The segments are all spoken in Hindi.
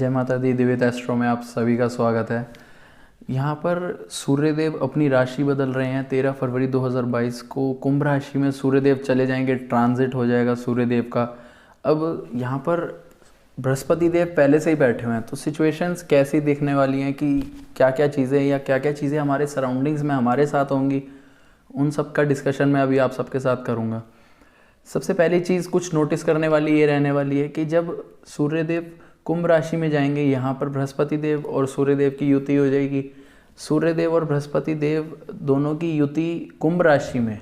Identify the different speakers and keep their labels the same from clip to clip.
Speaker 1: जय माता दी। दिव्य एस्ट्रो में आप सभी का स्वागत है। यहाँ पर सूर्यदेव अपनी राशि बदल रहे हैं। 13 फरवरी 2022 को कुंभ राशि में सूर्यदेव चले जाएंगे, ट्रांजिट हो जाएगा सूर्यदेव का। अब यहाँ पर बृहस्पति देव पहले से ही बैठे हुए हैं, तो सिचुएशंस कैसी दिखने वाली हैं कि क्या क्या चीज़ें या क्या क्या चीज़ें हमारे सराउंडिंग्स में हमारे साथ होंगी, उन सब का डिस्कशन मैं अभी आप सबके साथ करूँगा। सबसे पहली चीज़ कुछ नोटिस करने वाली ये रहने वाली है कि जब सूर्यदेव कुंभ राशि में जाएंगे, यहाँ पर बृहस्पति देव और सूर्यदेव की युति हो जाएगी। सूर्यदेव और बृहस्पति देव दोनों की युति कुंभ राशि में।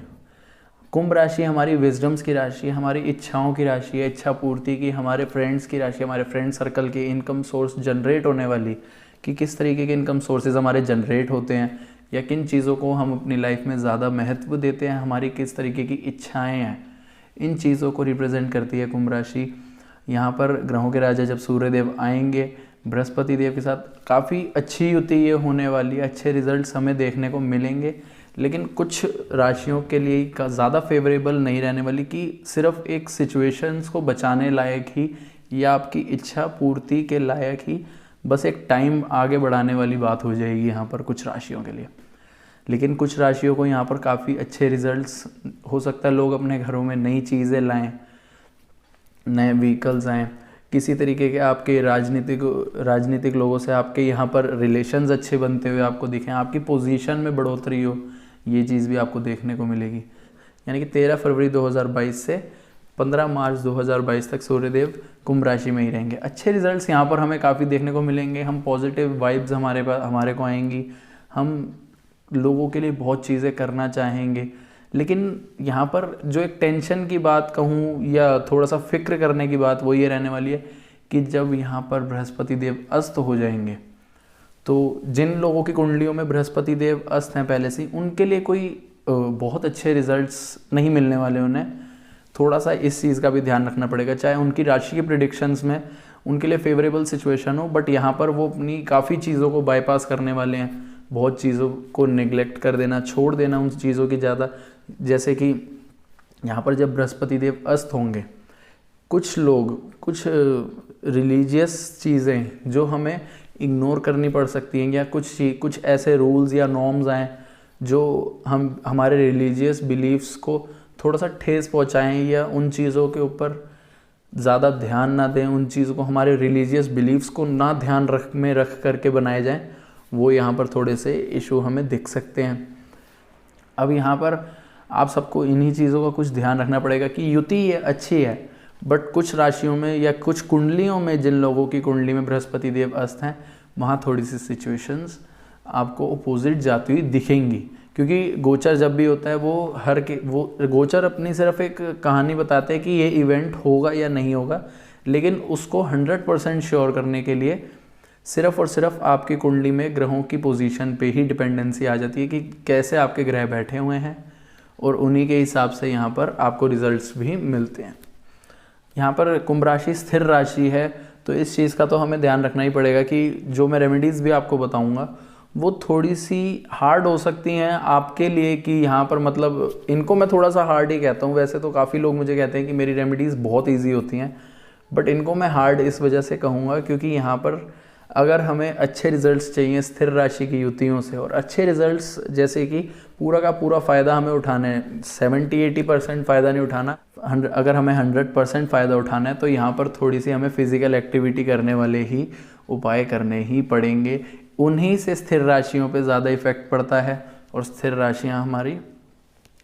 Speaker 1: कुंभ राशि हमारी विजडम्स की राशि है, हमारी इच्छाओं की राशि है, इच्छा पूर्ति की, हमारे फ्रेंड्स की राशि, हमारे फ्रेंड सर्कल की इनकम सोर्स जनरेट होने वाली, कि किस तरीके के इनकम सोर्सेज हमारे जनरेट होते हैं या किन चीज़ों को हम अपनी लाइफ में ज़्यादा महत्व देते हैं, हमारी किस तरीके की इच्छाएँ हैं, इन चीज़ों को रिप्रेजेंट करती है कुंभ राशि। यहाँ पर ग्रहों के राजा जब सूर्यदेव आएंगे बृहस्पति देव के साथ, काफ़ी अच्छी युति ये होने वाली है, अच्छे रिजल्ट्स हमें देखने को मिलेंगे। लेकिन कुछ राशियों के लिए का ज़्यादा फेवरेबल नहीं रहने वाली, कि सिर्फ एक सिचुएशंस को बचाने लायक ही या आपकी इच्छा पूर्ति के लायक ही बस एक टाइम आगे बढ़ाने वाली बात हो जाएगी यहाँ पर कुछ राशियों के लिए। लेकिन कुछ राशियों को यहाँ पर काफ़ी अच्छे रिजल्ट्स हो सकता है, लोग अपने घरों में नई चीज़ें लाएं, नए व्हीकल्स आएँ, किसी तरीके के आपके राजनीतिक लोगों से आपके यहाँ पर रिलेशंस अच्छे बनते हुए आपको दिखें, आपकी पोजीशन में बढ़ोतरी हो, ये चीज़ भी आपको देखने को मिलेगी। यानी कि 13 फरवरी 2022 से 15 मार्च 2022 तक सूर्यदेव कुंभ राशि में ही रहेंगे। अच्छे रिजल्ट्स यहाँ पर हमें काफ़ी देखने को मिलेंगे। हम पॉजिटिव वाइब्स हमारे को आएंगी, हम लोगों के लिए बहुत चीज़ें करना चाहेंगे। लेकिन यहाँ पर जो एक टेंशन की बात कहूँ या थोड़ा सा फिक्र करने की बात, वो ये रहने वाली है कि जब यहाँ पर बृहस्पति देव अस्त हो जाएंगे, तो जिन लोगों की कुंडलियों में बृहस्पति देव अस्त हैं पहले से, उनके लिए कोई बहुत अच्छे रिजल्ट्स नहीं मिलने वाले। उन्हें थोड़ा सा इस चीज़ का भी ध्यान रखना पड़ेगा, चाहे उनकी राशि के प्रिडिक्शंस में उनके लिए फेवरेबल सिचुएशन हो, बट यहाँ पर वो अपनी काफ़ी चीज़ों को बाईपास करने वाले हैं। बहुत चीज़ों को निगलेक्ट कर देना, छोड़ देना उन चीज़ों की ज़्यादा। जैसे कि यहाँ पर जब बृहस्पति देव अस्त होंगे, कुछ लोग कुछ रिलीजियस चीज़ें जो हमें इग्नोर करनी पड़ सकती हैं, या कुछ ऐसे रूल्स या नॉर्म्स आएँ जो हम हमारे रिलीजियस बिलीव्स को थोड़ा सा ठेस पहुँचाएँ, या उन चीज़ों के ऊपर ज़्यादा ध्यान ना दें, उन चीज़ों को, हमारे रिलीजियस बिलीव्स को ना ध्यान रख करके बनाए जाएँ, वो यहाँ पर थोड़े से इशू हमें दिख सकते हैं। अब यहाँ पर आप सबको इन्हीं चीज़ों का कुछ ध्यान रखना पड़ेगा कि युति ये अच्छी है, बट कुछ राशियों में या कुछ कुंडलियों में, जिन लोगों की कुंडली में बृहस्पति देव अस्त हैं, वहाँ थोड़ी सी सिचुएशंस आपको अपोजिट जाती हुई दिखेंगी। क्योंकि गोचर जब भी होता है वो गोचर अपनी सिर्फ एक कहानी बताते हैं कि ये इवेंट होगा या नहीं होगा, लेकिन उसको 100% श्योर करने के लिए सिर्फ और सिर्फ आपकी कुंडली में ग्रहों की पोजीशन पे ही डिपेंडेंसी आ जाती है कि कैसे आपके ग्रह बैठे हुए हैं, और उन्हीं के हिसाब से यहाँ पर आपको रिजल्ट्स भी मिलते हैं। यहाँ पर कुंभ राशि स्थिर राशि है, तो इस चीज़ का तो हमें ध्यान रखना ही पड़ेगा कि जो मैं रेमेडीज़ भी आपको बताऊँगा वो थोड़ी सी हार्ड हो सकती हैं आपके लिए, कि यहाँ पर मतलब इनको मैं थोड़ा सा हार्ड ही कहता हूँ। वैसे तो काफ़ी लोग मुझे कहते हैं कि मेरी रेमेडीज़ बहुत ईजी होती हैं, बट इनको मैं हार्ड इस वजह से कहूँगा क्योंकि यहाँ पर अगर हमें अच्छे रिजल्ट्स चाहिए स्थिर राशि की युतियों से, और अच्छे रिजल्ट्स जैसे कि पूरा का पूरा फ़ायदा हमें उठाना है, 70-80% फ़ायदा नहीं उठाना, अगर हमें 100% फ़ायदा उठाना है, तो यहाँ पर थोड़ी सी हमें फिज़िकल एक्टिविटी करने वाले ही उपाय करने ही पड़ेंगे। उन्हीं से स्थिर राशियों पे ज़्यादा इफ़ेक्ट पड़ता है, और स्थिर राशियाँ हमारी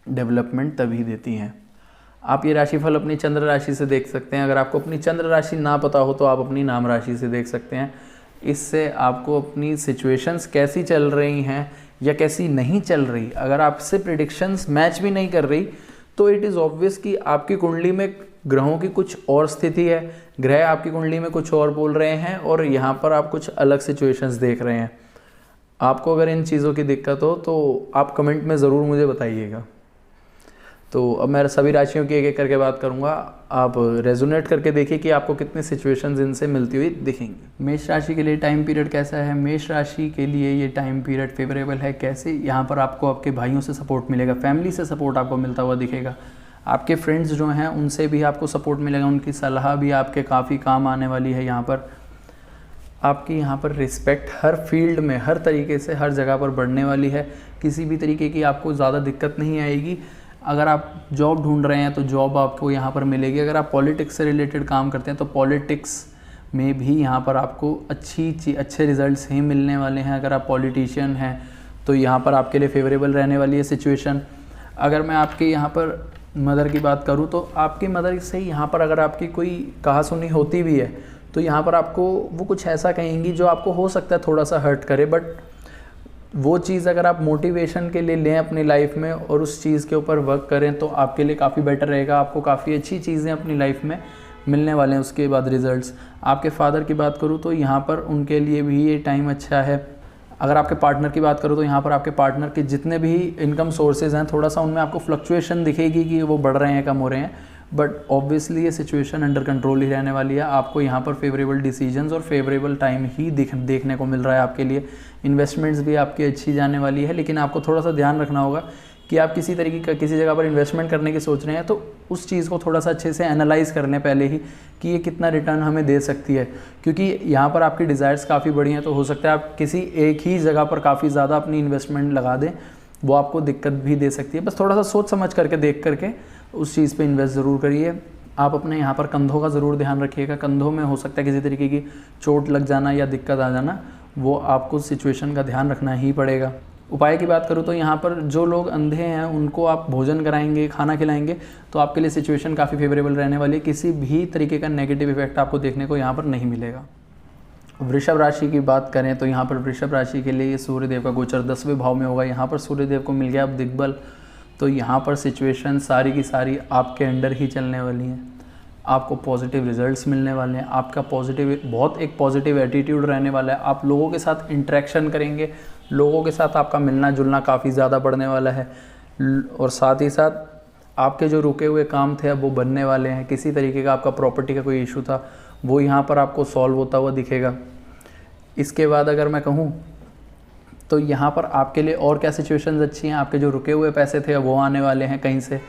Speaker 1: डेवलपमेंट तभी देती हैं। आप ये राशिफल अपनी चंद्र राशि से देख सकते हैं। अगर आपको अपनी चंद्र राशि ना पता हो तो आप अपनी नाम राशि से देख सकते हैं। इससे आपको अपनी सिचुएशंस कैसी चल रही हैं या कैसी नहीं चल रही, अगर आपसे प्रिडिक्शंस मैच भी नहीं कर रही, तो इट इज़ ऑब्वियस कि आपकी कुंडली में ग्रहों की कुछ और स्थिति है, ग्रह आपकी कुंडली में कुछ और बोल रहे हैं, और यहाँ पर आप कुछ अलग सिचुएशंस देख रहे हैं। आपको अगर इन चीज़ों की दिक्कत हो तो आप कमेंट में ज़रूर मुझे बताइएगा। तो अब मैं सभी राशियों की एक एक करके बात करूंगा, आप रेजोनेट करके देखिए कि आपको कितनी सिचुएशंस इनसे मिलती हुई दिखेंगी। मेष राशि के लिए टाइम पीरियड कैसा है? मेष राशि के लिए ये टाइम पीरियड फेवरेबल है। कैसे? यहाँ पर आपको आपके भाइयों से सपोर्ट मिलेगा, फैमिली से सपोर्ट आपको मिलता हुआ दिखेगा, आपके फ्रेंड्स जो हैं उनसे भी आपको सपोर्ट मिलेगा, उनकी सलाह भी आपके काफ़ी काम आने वाली है। यहाँ पर आपकी यहाँ पर रिस्पेक्ट हर फील्ड में, हर तरीके से, हर जगह पर बढ़ने वाली है। किसी भी तरीके की आपको ज़्यादा दिक्कत नहीं आएगी। अगर आप जॉब ढूंढ रहे हैं तो जॉब आपको यहाँ पर मिलेगी। अगर आप पॉलिटिक्स से रिलेटेड काम करते हैं तो पॉलिटिक्स में भी यहाँ पर आपको अच्छे रिजल्ट्स ही मिलने वाले हैं। अगर आप पॉलिटिशियन हैं तो यहाँ पर आपके लिए फेवरेबल रहने वाली है सिचुएशन। अगर मैं आपके यहाँ पर मदर की बात करूँ तो आपकी मदर से यहाँ पर अगर आपकी कोई कहा सुनी होती भी है तो यहाँ पर आपको वो कुछ ऐसा कहेंगी जो आपको हो सकता है थोड़ा सा हर्ट करे, बट वो चीज़ अगर आप मोटिवेशन के लिए लें अपनी लाइफ में और उस चीज़ के ऊपर वर्क करें तो आपके लिए काफ़ी बेटर रहेगा। आपको काफ़ी अच्छी चीज़ें अपनी लाइफ में मिलने वाले हैं उसके बाद रिजल्ट्स। आपके फादर की बात करूँ तो यहाँ पर उनके लिए भी ये टाइम अच्छा है। अगर आपके पार्टनर की बात करूँ तो यहाँ पर आपके पार्टनर के जितने भी इनकम सोर्सेज हैं थोड़ा सा उनमें आपको फ्लक्चुएशन दिखेगी कि वो बढ़ रहे हैं कम हो रहे हैं, बट ऑब्वियसली ये सिचुएशन अंडर कंट्रोल ही रहने वाली है। आपको यहाँ पर फेवरेबल डिसीजंस और फेवरेबल टाइम ही देखने को मिल रहा है आपके लिए। इन्वेस्टमेंट्स भी आपकी अच्छी जाने वाली है, लेकिन आपको थोड़ा सा ध्यान रखना होगा कि आप किसी तरीके का किसी जगह पर इन्वेस्टमेंट करने की सोच रहे हैं तो उस चीज़ को थोड़ा सा अच्छे से एनालाइज कर लें पहले ही कि ये कितना रिटर्न हमें दे सकती है, क्योंकि यहाँ पर आपकी डिज़ायर्स काफ़ी बड़ी हैं। तो हो सकता है आप किसी एक ही जगह पर काफ़ी ज़्यादा अपनी इन्वेस्टमेंट लगा दें, वो आपको दिक्कत भी दे सकती है। बस थोड़ा सा सोच समझ करके देख करके उस चीज़ पे इन्वेस्ट ज़रूर करिए। आप अपने यहाँ पर कंधों का ज़रूर ध्यान रखिएगा। कंधों में हो सकता है किसी तरीके की चोट लग जाना या दिक्कत आ जाना, वो आपको सिचुएशन का ध्यान रखना ही पड़ेगा। उपाय की बात करूँ तो यहाँ पर जो लोग अंधे हैं उनको आप भोजन कराएंगे, खाना खिलाएंगे तो आपके लिए सिचुएशन काफ़ी फेवरेबल रहने वाली है। किसी भी तरीके का नेगेटिव इफेक्ट आपको देखने को यहाँ पर नहीं मिलेगा। वृषभ राशि की बात करें तो यहाँ पर वृषभ राशि के लिए सूर्यदेव का गोचर 10वें भाव में होगा। यहाँ पर सूर्यदेव को मिल गया अब दिग्बल, तो यहाँ पर सिचुएशन सारी की सारी आपके अंडर ही चलने वाली हैं। आपको पॉजिटिव रिजल्ट्स मिलने वाले हैं। आपका बहुत एक पॉजिटिव एटीट्यूड रहने वाला है। आप लोगों के साथ इंटरेक्शन करेंगे, लोगों के साथ आपका मिलना जुलना काफ़ी ज़्यादा बढ़ने वाला है, और साथ ही साथ आपके जो रुके हुए काम थे अब वो बनने वाले हैं। किसी तरीके का आपका प्रॉपर्टी का कोई इशू था वो यहाँ पर आपको सॉल्व होता हुआ दिखेगा। इसके बाद अगर मैं कहूँ तो यहाँ पर आपके लिए और क्या सिचुएशंस अच्छी हैं। आपके जो रुके हुए पैसे थे वो आने वाले हैं कहीं से।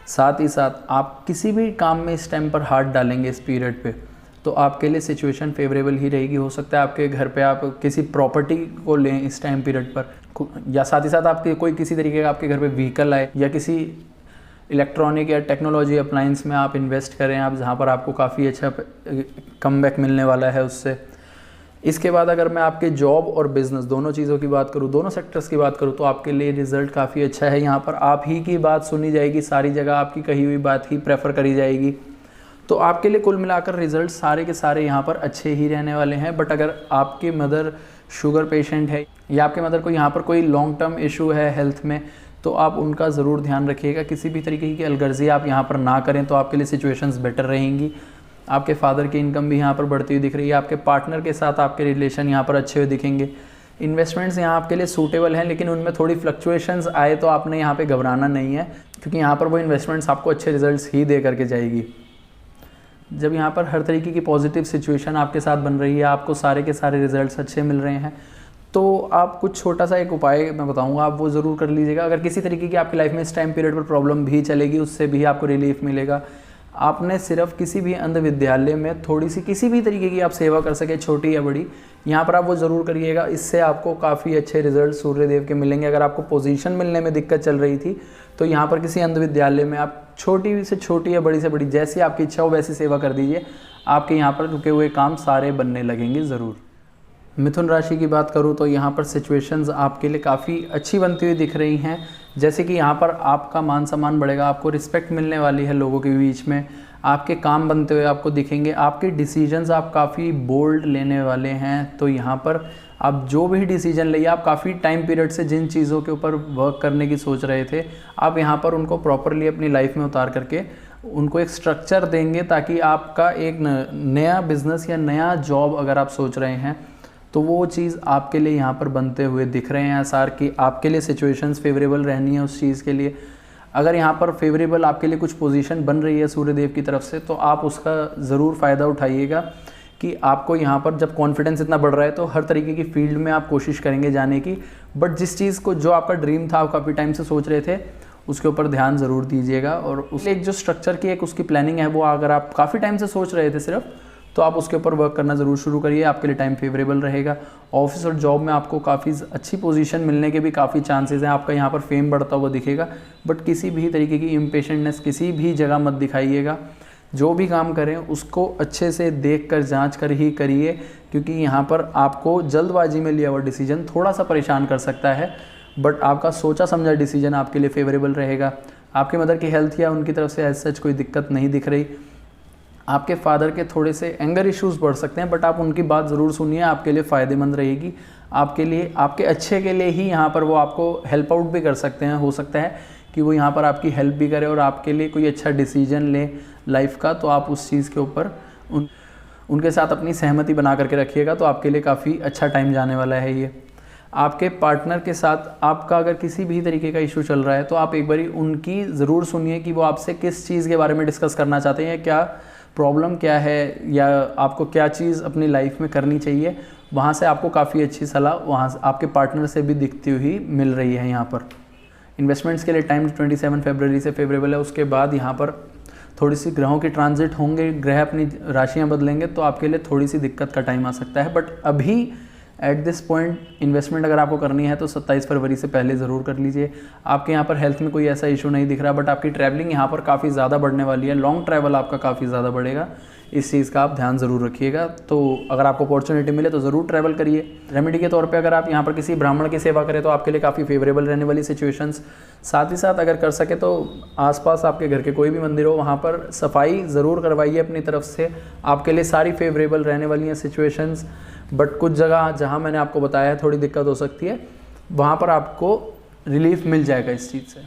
Speaker 1: साथ ही साथ आप किसी भी काम में इस टाइम पर हाथ डालेंगे इस पीरियड पे तो आपके लिए सिचुएशन फेवरेबल ही रहेगी। हो सकता है आपके घर पे आप किसी प्रॉपर्टी को लें इस टाइम पीरियड पर, या साथ ही साथ आपके कोई किसी तरीके का आपके घर पे व्हीकल आए, या किसी इलेक्ट्रॉनिक या टेक्नोलॉजी अप्लायंस में आप इन्वेस्ट करें आप, जहाँ पर आपको काफ़ी अच्छा कमबैक मिलने वाला है उससे। इसके बाद अगर मैं आपके जॉब और बिज़नेस दोनों चीज़ों की बात करूँ, दोनों सेक्टर्स की बात करूँ, तो आपके लिए रिज़ल्ट काफ़ी अच्छा है। यहाँ पर आप ही की बात सुनी जाएगी, सारी जगह आपकी कही हुई बात ही प्रेफर करी जाएगी। तो आपके लिए कुल मिलाकर रिज़ल्ट सारे के सारे यहाँ पर अच्छे ही रहने वाले हैं। बट अगर आपकी मदर शुगर पेशेंट है या आपके मदर को यहाँ पर कोई लॉन्ग टर्म इशू है हेल्थ में, तो आप उनका ज़रूर ध्यान रखिएगा। किसी भी तरीके की अलगर्जी आप यहाँ पर ना करें तो आपके लिए सिचुएशंस बेटर रहेंगी। आपके फादर की इनकम भी यहाँ पर बढ़ती हुई दिख रही है। आपके पार्टनर के साथ आपके रिलेशन यहाँ पर अच्छे हुए दिखेंगे। इन्वेस्टमेंट्स यहाँ आपके लिए सूटेबल हैं, लेकिन उनमें थोड़ी फ्लक्चुएशंस आए तो आपने यहाँ पे घबराना नहीं है, क्योंकि यहाँ पर वो इन्वेस्टमेंट्स आपको अच्छे रिजल्ट्स ही दे करके जाएगी। जब यहाँ पर हर तरीके की पॉजिटिव सिचुएशन आपके साथ बन रही है, आपको सारे के सारे रिजल्ट्स अच्छे मिल रहे हैं, तो आप कुछ छोटा सा एक उपाय मैं बताऊंगा, आप वो ज़रूर कर लीजिएगा। अगर किसी तरीके की आपकी लाइफ में इस टाइम पीरियड पर प्रॉब्लम भी चलेगी, उससे भी आपको रिलीफ मिलेगा। आपने सिर्फ किसी भी अंध विद्यालय में थोड़ी सी किसी भी तरीके की आप सेवा कर सके, छोटी या बड़ी, यहाँ पर आप वो ज़रूर करिएगा। इससे आपको काफ़ी अच्छे रिजल्ट सूर्यदेव के मिलेंगे। अगर आपको पोजीशन मिलने में दिक्कत चल रही थी तो यहाँ पर किसी अंध विद्यालय में आप छोटी से छोटी या बड़ी से बड़ी, जैसी आपकी इच्छा हो वैसी सेवा कर दीजिए। आपके यहाँ पर रुके हुए काम सारे बनने लगेंगे ज़रूर। मिथुन राशि की बात करूँ तो यहाँ पर सिचुएशंस आपके लिए काफ़ी अच्छी बनती हुई दिख रही हैं। जैसे कि यहाँ पर आपका मान सम्मान बढ़ेगा, आपको रिस्पेक्ट मिलने वाली है लोगों के बीच में, आपके काम बनते हुए आपको दिखेंगे, आपके डिसीजंस आप काफ़ी बोल्ड लेने वाले हैं। तो यहाँ पर आप जो भी डिसीजन लिए, आप काफ़ी टाइम पीरियड से जिन चीज़ों के ऊपर वर्क करने की सोच रहे थे, आप यहाँ पर उनको प्रॉपरली अपनी लाइफ में उतार करके उनको एक स्ट्रक्चर देंगे, ताकि आपका एक नया बिजनेस या नया जॉब अगर आप सोच रहे हैं तो वो चीज़ आपके लिए यहाँ पर बनते हुए दिख रहे हैं आसार कि आपके लिए सिचुएशंस फेवरेबल रहनी है उस चीज़ के लिए। अगर यहाँ पर फेवरेबल आपके लिए कुछ पोजीशन बन रही है सूर्यदेव की तरफ से, तो आप उसका ज़रूर फ़ायदा उठाइएगा कि आपको यहाँ पर जब कॉन्फिडेंस इतना बढ़ रहा है तो हर तरीके की फील्ड में आप कोशिश करेंगे जाने की। बट जिस चीज़ को, जो आपका ड्रीम था, आप काफ़ी टाइम से सोच रहे थे, उसके ऊपर ध्यान ज़रूर दीजिएगा। और उस एक जो स्ट्रक्चर की एक उसकी प्लानिंग है, वो अगर आप काफ़ी टाइम से सोच रहे थे सिर्फ, तो आप उसके ऊपर वर्क करना ज़रूर शुरू करिए, आपके लिए टाइम फेवरेबल रहेगा। ऑफिस और जॉब में आपको काफ़ी अच्छी पोजीशन मिलने के भी काफ़ी चांसेस हैं, आपका यहाँ पर फेम बढ़ता हुआ दिखेगा। बट किसी भी तरीके की इम्पेशेंटनेस किसी भी जगह मत दिखाइएगा, जो भी काम करें उसको अच्छे से देख कर जाँच कर ही करिए, क्योंकि यहाँ पर आपको जल्दबाजी में लिया हुआ डिसीजन थोड़ा सा परेशान कर सकता है, बट आपका सोचा समझा डिसीजन आपके लिए फेवरेबल रहेगा। आपके मदर की हेल्थ या उनकी तरफ से एज सच कोई दिक्कत नहीं दिख रही। आपके फादर के थोड़े से एंगर इश्यूज़ बढ़ सकते हैं, बट आप उनकी बात ज़रूर सुनिए, आपके लिए फ़ायदेमंद रहेगी, आपके लिए आपके अच्छे के लिए ही यहाँ पर वो आपको हेल्प आउट भी कर सकते हैं। हो सकता है कि वो यहाँ पर आपकी हेल्प भी करें और आपके लिए कोई अच्छा डिसीजन लें लाइफ का, तो आप उस चीज़ के ऊपर उनके साथ अपनी सहमति बना करके रखिएगा, तो आपके लिए काफ़ी अच्छा टाइम जाने वाला है ये। आपके पार्टनर के साथ आपका अगर किसी भी तरीके का इशू चल रहा है तो आप एक बारी उनकी ज़रूर सुनिए कि वो आपसे किस चीज़ के बारे में डिस्कस करना चाहते हैं, क्या प्रॉब्लम क्या है, या आपको क्या चीज़ अपनी लाइफ में करनी चाहिए। वहाँ से आपको काफ़ी अच्छी सलाह वहाँ से आपके पार्टनर से भी दिखती हुई मिल रही है। यहाँ पर इन्वेस्टमेंट्स के लिए टाइम 27 फरवरी से फेवरेबल है। उसके बाद यहाँ पर थोड़ी सी ग्रहों के ट्रांजिट होंगे, ग्रह अपनी राशियाँ बदलेंगे, तो आपके लिए थोड़ी सी दिक्कत का टाइम आ सकता है। बट अभी एट दिस पॉइंट इन्वेस्टमेंट अगर आपको करनी है तो 27 फरवरी से पहले ज़रूर कर लीजिए। आपके यहाँ पर हेल्थ में कोई ऐसा इशू नहीं दिख रहा, बट आपकी ट्रैवलिंग यहाँ पर काफ़ी ज़्यादा बढ़ने वाली है, लॉन्ग ट्रैवल आपका काफ़ी ज़्यादा बढ़ेगा, इस चीज़ का आप ध्यान ज़रूर रखिएगा। तो अगर आपको अपॉर्चुनिटी मिले तो ज़रूर ट्रैवल करिए। रेमेडी के तौर पे अगर आप यहाँ पर किसी ब्राह्मण की सेवा करें तो आपके लिए काफ़ी फेवरेबल रहने वाली सिचुएशंस। साथ ही साथ अगर कर सके तो आसपास आपके घर के कोई भी मंदिर हो वहाँ पर सफाई ज़रूर करवाइए अपनी तरफ से, आपके लिए सारी फेवरेबल रहने वाली हैं सिचुएशंस। बट कुछ जगह जहाँ मैंने आपको बताया थोड़ी दिक्कत हो सकती है, वहाँ पर आपको रिलीफ मिल जाएगा इस चीज़ से।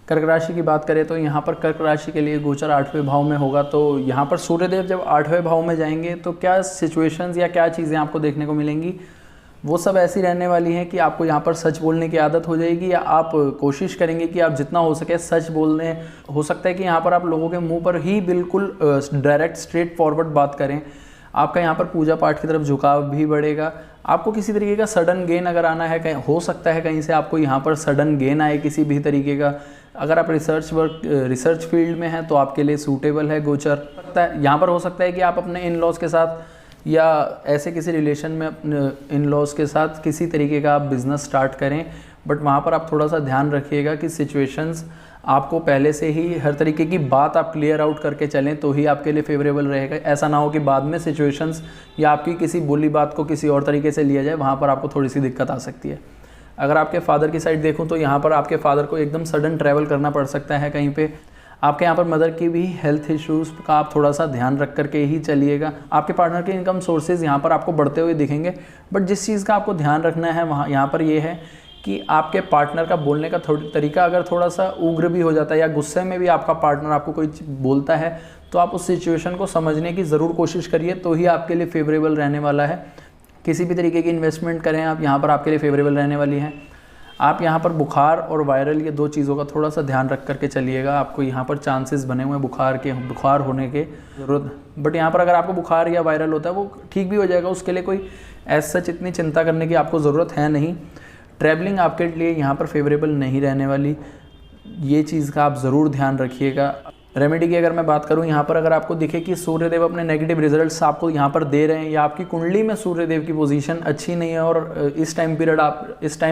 Speaker 1: कर्क राशि की बात करें तो यहाँ पर कर्क राशि के लिए गोचर 8वें भाव में होगा, तो यहाँ पर सूर्यदेव जब 8वें भाव में जाएंगे तो क्या सिचुएशंस या क्या चीज़ें आपको देखने को मिलेंगी, वो सब ऐसी रहने वाली हैं कि आपको यहाँ पर सच बोलने की आदत हो जाएगी, या आप कोशिश करेंगे कि आप जितना हो सके सच बोलने। हो सकता है कि यहाँ पर आप लोगों के मुँह पर ही बिल्कुल डायरेक्ट स्ट्रेट फॉरवर्ड बात करें। आपका यहाँ पर पूजा पाठ की तरफ झुकाव भी बढ़ेगा। आपको किसी तरीके का सडन गेन अगर आना है, कहीं हो सकता है कहीं से आपको यहाँ पर सडन गेन आए किसी भी तरीके का। अगर आप रिसर्च फील्ड में हैं तो आपके लिए सूटेबल है गोचर। यहाँ पर हो सकता है कि आप अपने इन लॉज के साथ या ऐसे किसी रिलेशन में अपने इन लॉज के साथ किसी तरीके का आप बिज़नेस स्टार्ट करें, बट वहाँ पर आप थोड़ा सा ध्यान रखिएगा कि सिचुएशंस आपको पहले से ही हर तरीके की बात आप क्लियर आउट करके चलें तो ही आपके लिए फेवरेबल रहेगा। ऐसा ना हो कि बाद में सिचुएशंस या आपकी किसी बोली बात को किसी और तरीके से लिया जाए, वहाँ पर आपको थोड़ी सी दिक्कत आ सकती है। अगर आपके फादर की साइड देखूँ तो यहाँ पर आपके फादर को एकदम सडन ट्रैवल करना पड़ सकता है कहीं पे। आपके यहाँ पर मदर की भी हेल्थ इश्यूज़ का आप थोड़ा सा ध्यान रख करके ही चलिएगा। आपके पार्टनर के इनकम सोर्सेज यहाँ पर आपको बढ़ते हुए दिखेंगे, बट जिस चीज़ का आपको ध्यान रखना है वहाँ यहाँ पर ये है कि आपके पार्टनर का बोलने का तरीका अगर थोड़ा सा उग्र भी हो जाता है या गुस्से में भी आपका पार्टनर आपको कोई बोलता है, तो आप उस सिचुएशन को समझने की ज़रूर कोशिश करिए, तो ही आपके लिए फेवरेबल रहने वाला है। किसी भी तरीके की इन्वेस्टमेंट करें आप, यहाँ पर आपके लिए फेवरेबल रहने वाली है। आप यहाँ पर बुखार और वायरल ये दो चीज़ों का थोड़ा सा ध्यान रख करके चलिएगा। आपको यहाँ पर चांसेस बने हुए हैं बुखार होने के ज़रूरत, बट यहाँ पर अगर आपको बुखार या वायरल होता है वो ठीक भी हो जाएगा, उसके लिए कोई एज सच इतनी चिंता करने की आपको ज़रूरत है नहीं। ट्रैवलिंग आपके लिए यहाँ पर फेवरेबल नहीं रहने वाली, ये चीज़ का आप ज़रूर ध्यान रखिएगा। रेमेडी की अगर मैं बात करूँ, यहाँ पर अगर आपको दिखे कि सूर्यदेव अपने नेगेटिव रिजल्ट्स आपको यहाँ पर दे रहे हैं या आपकी कुंडली में सूर्यदेव की पोजीशन अच्छी नहीं है और इस टाइम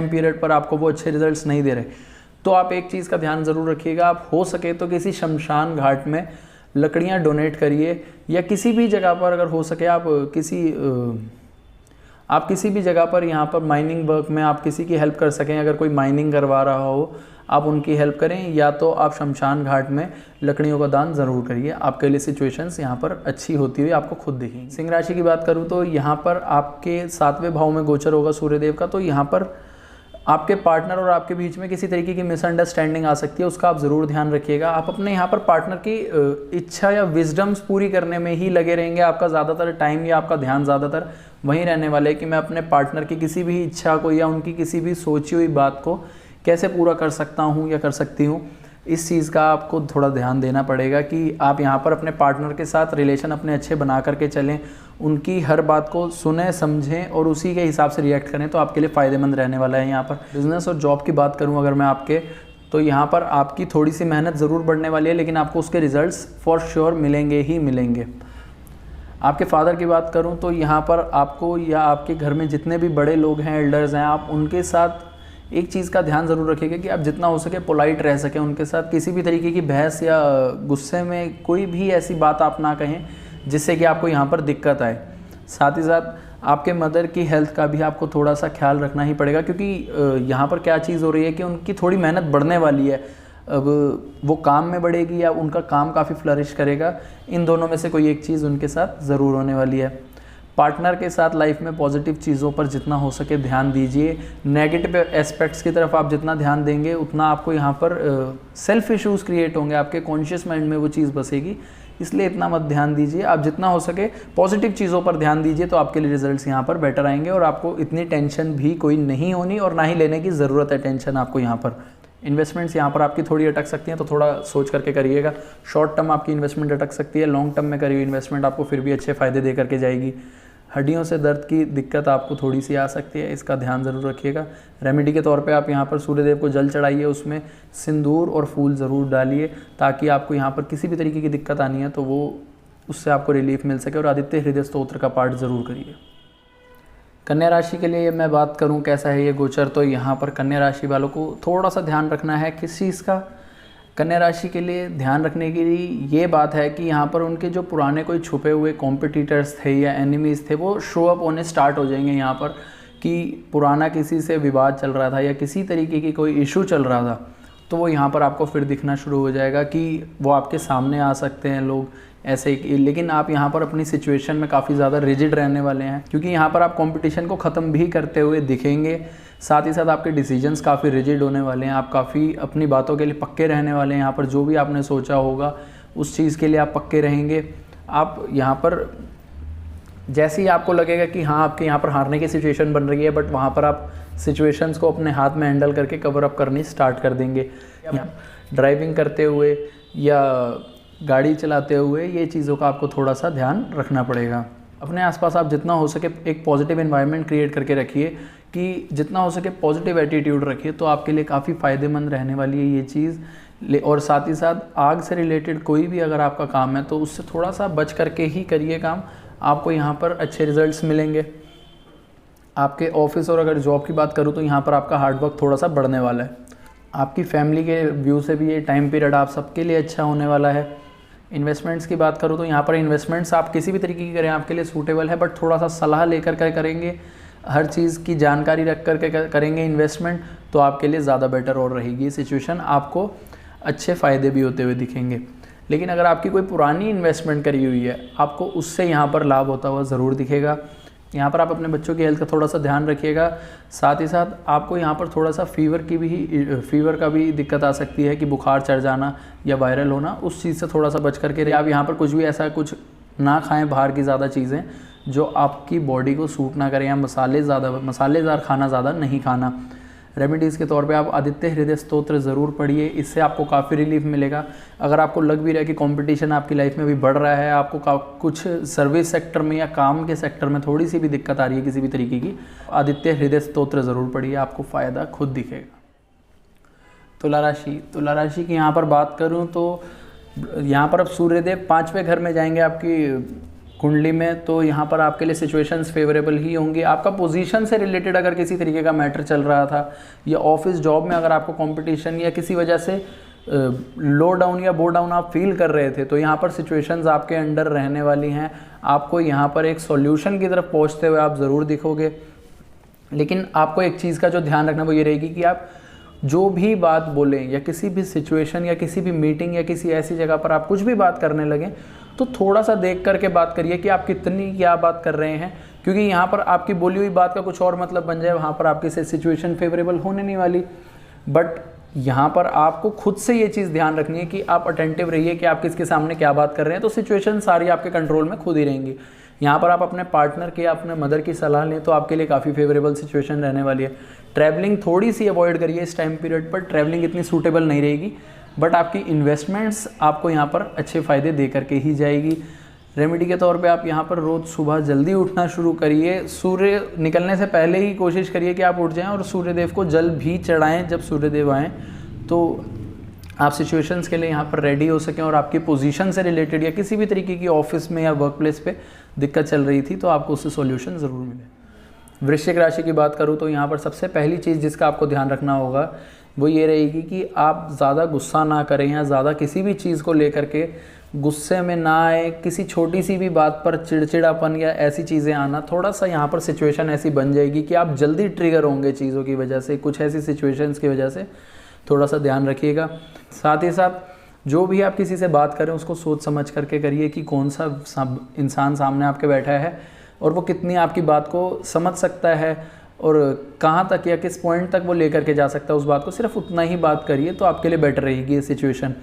Speaker 1: पीरियड पर आपको वो अच्छे रिजल्ट्स नहीं दे रहे, तो आप एक चीज़ का ध्यान ज़रूर रखिएगा। आप हो सके तो किसी शमशान घाट में लकड़ियाँ डोनेट करिए, या किसी भी जगह पर अगर हो सके आप किसी भी जगह पर यहाँ पर माइनिंग वर्क में आप किसी की हेल्प कर सकें। अगर कोई माइनिंग करवा रहा हो आप उनकी हेल्प करें, या तो आप शमशान घाट में लकड़ियों का दान ज़रूर करिए। आपके लिए सिचुएशंस यहाँ पर अच्छी होती हुई आपको खुद दिखेंगी। सिंह राशि की बात करूँ तो यहाँ पर आपके 7वें भाव में गोचर होगा सूर्यदेव का, तो यहाँ पर आपके पार्टनर और आपके बीच में किसी तरीके की मिसअंडरस्टैंडिंग आ सकती है, उसका आप ज़रूर ध्यान रखिएगा। आप अपने यहाँ पर पार्टनर की इच्छा या विजडम्स पूरी करने में ही लगे रहेंगे। आपका ज़्यादातर टाइम या आपका ध्यान ज़्यादातर वहीं रहने वाला है कि मैं अपने पार्टनर की किसी भी इच्छा को या उनकी किसी भी सोची हुई बात को कैसे पूरा कर सकता हूँ या कर सकती हूँ। इस चीज़ का आपको थोड़ा ध्यान देना पड़ेगा कि आप यहाँ पर अपने पार्टनर के साथ रिलेशन अपने अच्छे बना करके चलें, उनकी हर बात को सुने समझें और उसी के हिसाब से रिएक्ट करें, तो आपके लिए फ़ायदेमंद रहने वाला है। यहाँ पर बिज़नेस और जॉब की बात करूँ अगर मैं आपके, तो यहाँ पर आपकी थोड़ी सी मेहनत ज़रूर बढ़ने वाली है, लेकिन आपको उसके रिज़ल्ट्स फॉर श्योर मिलेंगे ही मिलेंगे। आपके फादर की बात करूं तो यहाँ पर आपको या आपके घर में जितने भी बड़े लोग हैं, एल्डर्स हैं, आप उनके साथ एक चीज़ का ध्यान ज़रूर रखिएगा कि आप जितना हो सके पोलाइट रह सकें उनके साथ। किसी भी तरीके की बहस या गुस्से में कोई भी ऐसी बात आप ना कहें जिससे कि आपको यहाँ पर दिक्कत आए। साथ ही साथ आपके मदर की हेल्थ का भी आपको थोड़ा सा ख्याल रखना ही पड़ेगा, क्योंकि यहाँ पर क्या चीज़ हो रही है कि उनकी थोड़ी मेहनत बढ़ने वाली है। अब वो काम में बढ़ेगी या उनका काम काफ़ी फ्लरिश करेगा, इन दोनों में से कोई एक चीज़ उनके साथ ज़रूर होने वाली है। पार्टनर के साथ लाइफ में पॉजिटिव चीज़ों पर जितना हो सके ध्यान दीजिए। नेगेटिव एस्पेक्ट्स की तरफ आप जितना ध्यान देंगे उतना आपको यहाँ पर सेल्फ इश्यूज़ क्रिएट होंगे, आपके कॉन्शियस माइंड में वो चीज़ बसेगी, इसलिए इतना मत ध्यान दीजिए। आप जितना हो सके पॉजिटिव चीज़ों पर ध्यान दीजिए तो आपके लिए रिजल्ट्स यहाँ पर बेटर आएंगे और आपको इतनी टेंशन भी कोई नहीं होनी और ना ही लेने की ज़रूरत है टेंशन आपको यहाँ पर। इन्वेस्टमेंट्स यहाँ पर आपकी थोड़ी अटक सकती हैं तो थोड़ा सोच करके करिएगा। शॉर्ट टर्म आपकी इन्वेस्टमेंट अटक सकती है, लॉन्ग टर्म में करिए इन्वेस्टमेंट, आपको फिर भी अच्छे फ़ायदे दे करके जाएगी। हड्डियों से दर्द की दिक्कत आपको थोड़ी सी आ सकती है, इसका ध्यान ज़रूर रखिएगा। रेमेडी के तौर पे आप यहाँ पर सूर्यदेव को जल चढ़ाइए, उसमें सिंदूर और फूल ज़रूर डालिए ताकि आपको यहाँ पर किसी भी तरीके की दिक्कत आनी है तो वो उससे आपको रिलीफ मिल सके। और आदित्य हृदय स्तोत्र का पाठ ज़रूर करिए। कन्या राशि के लिए मैं बात करूं कैसा है ये गोचर, तो यहाँ पर कन्या राशि वालों को थोड़ा सा ध्यान रखना है। किस चीज़ का? कन्या राशि के लिए ध्यान रखने के लिए ये बात है कि यहाँ पर उनके जो पुराने कोई छुपे हुए कॉम्पिटिटर्स थे या एनिमीज़ थे वो शो अप होने स्टार्ट हो जाएंगे यहाँ पर, कि पुराना किसी से विवाद चल रहा था या किसी तरीके की कोई इशू चल रहा था तो वो यहाँ पर आपको फिर दिखना शुरू हो जाएगा कि वो आपके सामने आ सकते हैं लोग ऐसे ही। लेकिन आप यहाँ पर अपनी सिचुएशन में काफ़ी ज़्यादा रिजिड रहने वाले हैं, क्योंकि यहाँ पर आप कंपटीशन को ख़त्म भी करते हुए दिखेंगे। साथ ही साथ आपके डिसीजंस काफ़ी रिजिड होने वाले हैं, आप काफ़ी अपनी बातों के लिए पक्के रहने वाले हैं। यहाँ पर जो भी आपने सोचा होगा उस चीज़ के लिए आप पक्के रहेंगे। आप यहाँ पर जैसे ही आपको लगेगा कि हाँ आपके यहाँ पर हारने की सिचुएशन बन रही है, बट वहाँ पर आप सिचुएशंस को अपने हाथ में हैंडल करके कवर अप करनी स्टार्ट कर देंगे। ड्राइविंग करते हुए या गाड़ी चलाते हुए ये चीज़ों का आपको थोड़ा सा ध्यान रखना पड़ेगा। अपने आसपास आप जितना हो सके एक पॉजिटिव एनवायरनमेंट क्रिएट करके रखिए, कि जितना हो सके पॉजिटिव एटीट्यूड रखिए तो आपके लिए काफ़ी फ़ायदेमंद रहने वाली है ये चीज़। और साथ ही साथ आग से रिलेटेड कोई भी अगर आपका काम है तो उससे थोड़ा सा बच करके ही करिए काम, आपको यहाँ पर अच्छे रिजल्ट्स मिलेंगे। आपके ऑफिस और अगर जॉब की बात करूँ तो यहाँ पर आपका हार्डवर्क थोड़ा सा बढ़ने वाला है। आपकी फैमिली के व्यू से भी ये टाइम पीरियड आप सबके लिए अच्छा होने वाला है। इन्वेस्टमेंट्स की बात करूँ तो यहाँ पर इन्वेस्टमेंट्स आप किसी भी तरीके की करें आपके लिए सूटेबल है, बट थोड़ा सा सलाह लेकर के करेंगे, हर चीज़ की जानकारी रख कर के करेंगे इन्वेस्टमेंट तो आपके लिए ज़्यादा बेटर और रहेगी ये सिचुएशन, आपको अच्छे फ़ायदे भी होते हुए दिखेंगे। लेकिन अगर आपकी कोई पुरानी इन्वेस्टमेंट करी हुई है आपको उससे यहाँ पर लाभ होता हुआ ज़रूर दिखेगा। यहाँ पर आप अपने बच्चों की हेल्थ का थोड़ा सा ध्यान रखिएगा। साथ ही साथ आपको यहाँ पर थोड़ा सा फीवर का भी दिक्कत आ सकती है, कि बुखार चढ़ जाना या वायरल होना, उस चीज़ से थोड़ा सा बच करके रहिए। आप यहाँ पर कुछ भी ऐसा कुछ ना खाएं बाहर की ज़्यादा चीज़ें जो आपकी बॉडी को सूट ना करें, या मसालेदार खाना ज़्यादा नहीं खाना। रेमेडीज़ के तौर पे आप आदित्य हृदय स्तोत्र ज़रूर पढ़िए, इससे आपको काफ़ी रिलीफ मिलेगा। अगर आपको लग भी रहा है कि कंपटीशन आपकी लाइफ में भी बढ़ रहा है, आपको कुछ सर्विस सेक्टर में या काम के सेक्टर में थोड़ी सी भी दिक्कत आ रही है किसी भी तरीके की, आदित्य हृदय स्तोत्र ज़रूर पढ़िए, आपको फ़ायदा खुद दिखेगा। तुला राशि की यहाँ पर बात करूँ तो यहाँ पर अब सूर्यदेव 5वें घर में जाएंगे आपकी कुंडली में, तो यहाँ पर आपके लिए सिचुएशंस फेवरेबल ही होंगी। आपका पोजीशन से रिलेटेड अगर किसी तरीके का मैटर चल रहा था या ऑफिस जॉब में अगर आपको कंपटीशन या किसी वजह से लो डाउन या बो डाउन आप फील कर रहे थे तो यहाँ पर सिचुएशंस आपके अंडर रहने वाली हैं। आपको यहाँ पर एक सॉल्यूशन की तरफ पहुँचते हुए आप ज़रूर दिखोगे। लेकिन आपको एक चीज़ का जो ध्यान रखना वो ये रहेगी कि आप जो भी बात बोलें या किसी भी सिचुएशन या किसी भी मीटिंग या किसी ऐसी जगह पर आप कुछ भी बात करने लगें तो थोड़ा सा देख करके बात करिए कि आप कितनी क्या बात कर रहे हैं, क्योंकि यहाँ पर आपकी बोली हुई बात का कुछ और मतलब बन जाए, वहाँ पर आपकी सिचुएशन फेवरेबल होने नहीं वाली। बट यहाँ पर आपको खुद से ये चीज़ ध्यान रखनी है कि आप अटेंटिव रहिए कि आप किसके सामने क्या बात कर रहे हैं, तो सिचुएशन सारी आपके कंट्रोल में खुद ही रहेंगी। यहाँ पर आप अपने पार्टनर की या अपने मदर की सलाह लें तो आपके लिए काफ़ी फेवरेबल सिचुएशन रहने वाली है। ट्रैवलिंग थोड़ी सी अवॉइड करिए इस टाइम पीरियड पर, ट्रैवलिंग इतनी सूटेबल नहीं रहेगी, बट आपकी इन्वेस्टमेंट्स आपको यहाँ पर अच्छे फ़ायदे दे करके ही जाएगी। रेमेडी के तौर पे आप यहाँ पर रोज़ सुबह जल्दी उठना शुरू करिए, सूर्य निकलने से पहले ही कोशिश करिए कि आप उठ जाएं और सूर्यदेव को जल भी चढ़ाएं। जब सूर्यदेव आएँ तो आप सिचुएशंस के लिए यहाँ पर रेडी हो सकें और आपकी पोजीशन से रिलेटेड या किसी भी तरीके की ऑफिस में या वर्क प्लेस पे दिक्कत चल रही थी तो आपको उससे सॉल्यूशन ज़रूर मिले। वृश्चिक राशि की बात करूँ तो यहाँ पर सबसे पहली चीज़ जिसका आपको ध्यान रखना होगा वो ये रहेगी कि आप ज़्यादा गुस्सा ना करें या ज़्यादा किसी भी चीज़ को लेकर के गुस्से में ना आए। किसी छोटी सी भी बात पर चिड़चिड़ापन या ऐसी चीज़ें आना, थोड़ा सा यहाँ पर सिचुएशन ऐसी बन जाएगी कि आप जल्दी ट्रिगर होंगे चीज़ों की वजह से, कुछ ऐसी सिचुएशंस की वजह से थोड़ा सा ध्यान रखिएगा। साथ ही साथ जो भी आप किसी से बात करें उसको सोच समझ करके करिए कि कौन सा इंसान सामने आपके बैठा है और वो कितनी आपकी बात को समझ सकता है और कहाँ तक या किस पॉइंट तक वो लेकर के जा सकता है उस बात को। सिर्फ उतना ही बात करिए तो आपके लिए बेटर रहेगी ये सिचुएशन।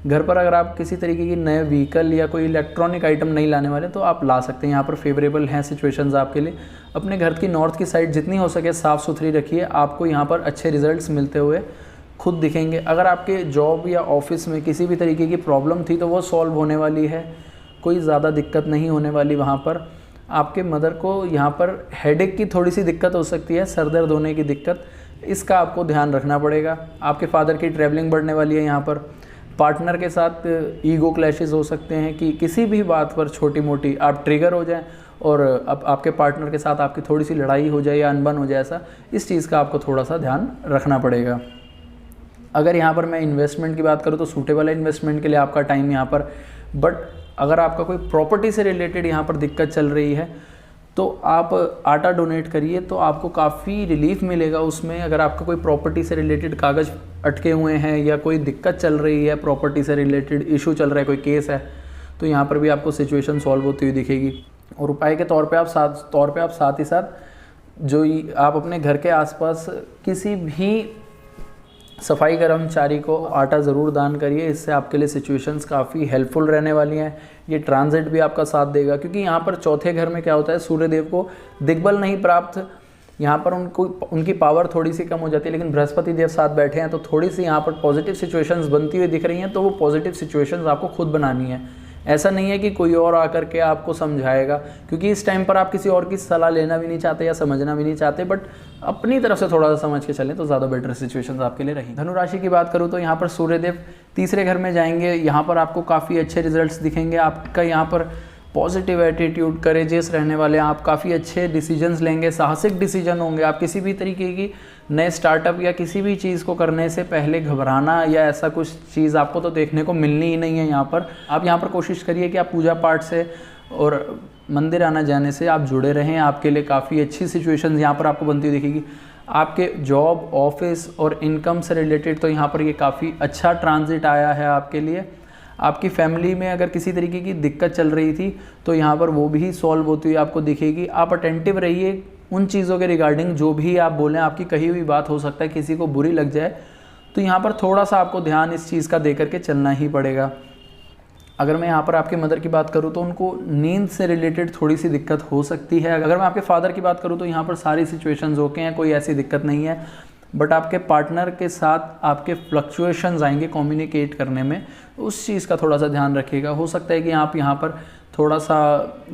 Speaker 1: घर पर अगर आप किसी तरीके की नए व्हीकल या कोई इलेक्ट्रॉनिक आइटम नहीं लाने वाले तो आप ला सकते हैं, यहाँ पर फेवरेबल हैं सिचुएशंस आपके लिए। अपने घर की नॉर्थ की साइड जितनी हो सके साफ़ सुथरी रखिए, आपको यहाँ पर अच्छे रिजल्ट्स मिलते हुए खुद दिखेंगे। अगर आपके जॉब या ऑफिस में किसी भी तरीके की प्रॉब्लम थी तो वो सॉल्व होने वाली है, कोई ज़्यादा दिक्कत नहीं होने वाली वहाँ पर। आपके मदर को यहाँ पर हेडेक की थोड़ी सी दिक्कत हो सकती है, सर दर्द होने की दिक्कत, इसका आपको ध्यान रखना पड़ेगा। आपके फादर की ट्रैवलिंग बढ़ने वाली है यहाँ पर। पार्टनर के साथ ईगो क्लैशेस हो सकते हैं कि किसी भी बात पर छोटी मोटी आप ट्रिगर हो जाएं और अब आपके पार्टनर के साथ आपकी थोड़ी सी लड़ाई हो जाए या अनबन हो जाए, ऐसा इस चीज़ का आपको थोड़ा सा ध्यान रखना पड़ेगा। अगर यहाँ पर मैं इन्वेस्टमेंट की बात करूँ तो सूटेबल है इन्वेस्टमेंट के लिए आपका टाइम यहाँ पर। बट अगर आपका कोई प्रॉपर्टी से रिलेटेड यहाँ पर दिक्कत चल रही है तो आप आटा डोनेट करिए तो आपको काफ़ी रिलीफ मिलेगा उसमें। अगर आपका कोई प्रॉपर्टी से रिलेटेड कागज़ अटके हुए हैं या कोई दिक्कत चल रही है, प्रॉपर्टी से रिलेटेड इशू चल रहा है, कोई केस है, तो यहाँ पर भी आपको सिचुएशन सॉल्व होती हुई दिखेगी। और उपाय के तौर पे आप साथ ही साथ जो आप अपने घर के आसपास किसी भी सफाई कर्मचारी को आटा ज़रूर दान करिए। इससे आपके लिए सिचुएशंस काफ़ी हेल्पफुल रहने वाली हैं। ये ट्रांजिट भी आपका साथ देगा क्योंकि यहाँ पर चौथे घर में क्या होता है, सूर्यदेव को दिग्बल नहीं प्राप्त, यहाँ पर उनकी पावर थोड़ी सी कम हो जाती है, लेकिन बृहस्पति देव साथ बैठे हैं तो थोड़ी सी यहाँ पर पॉजिटिव सिचुएशंस बनती हुई दिख रही हैं। तो वो पॉजिटिव सिचुएशंस आपको खुद बनानी है, ऐसा नहीं है कि कोई और आकर के आपको समझाएगा, क्योंकि इस टाइम पर आप किसी और की सलाह लेना भी नहीं चाहते या समझना भी नहीं चाहते। बट अपनी तरफ से थोड़ा सा समझ के चलें तो ज़्यादा बेटर सिचुएशंस आपके लिए रहेंगी। धनु राशि की बात करूँ तो यहाँ पर सूर्यदेव तीसरे घर में जाएंगे, यहाँ पर आपको काफ़ी अच्छे रिजल्ट्स दिखेंगे। आपका यहाँ पर पॉजिटिव एटीट्यूड, करेजियस रहने वाले, आप काफ़ी अच्छे डिसीजंस लेंगे, साहसिक डिसीजन होंगे। आप किसी भी तरीके की नए स्टार्टअप या किसी भी चीज़ को करने से पहले घबराना या ऐसा कुछ चीज़ आपको तो देखने को मिलनी ही नहीं है यहाँ पर। आप यहाँ पर कोशिश करिए कि आप पूजा पाठ से और मंदिर आना जाने से आप जुड़े रहें, आपके लिए काफ़ी अच्छी सिचुएशन यहाँ पर आपको बनती हुई दिखेगी। आपके जॉब, ऑफिस और इनकम से रिलेटेड तो यहाँ पर ये काफ़ी अच्छा ट्रांजिट आया है आपके लिए। आपकी फैमिली में अगर किसी तरीके की दिक्कत चल रही थी तो यहाँ पर वो भी सॉल्व होती हुई आपको दिखेगी। आप अटेंटिव रहिए उन चीज़ों के रिगार्डिंग जो भी आप बोलें, आपकी कही हुई बात हो सकता है किसी को बुरी लग जाए, तो यहाँ पर थोड़ा सा आपको ध्यान इस चीज़ का दे करके चलना ही पड़ेगा। अगर मैं यहाँ पर आपके मदर की बात करूँ तो उनको नींद से रिलेटेड थोड़ी सी दिक्कत हो सकती है। अगर मैं आपके फादर की बात करूँ तो यहाँ पर सारी सिचुएशंस ओके हैं, कोई ऐसी दिक्कत नहीं है। बट आपके पार्टनर के साथ आपके फ्लक्चुएशंस आएंगे कम्युनिकेट करने में, उस चीज़ का थोड़ा सा ध्यान रखिएगा। हो सकता है कि आप यहाँ पर थोड़ा सा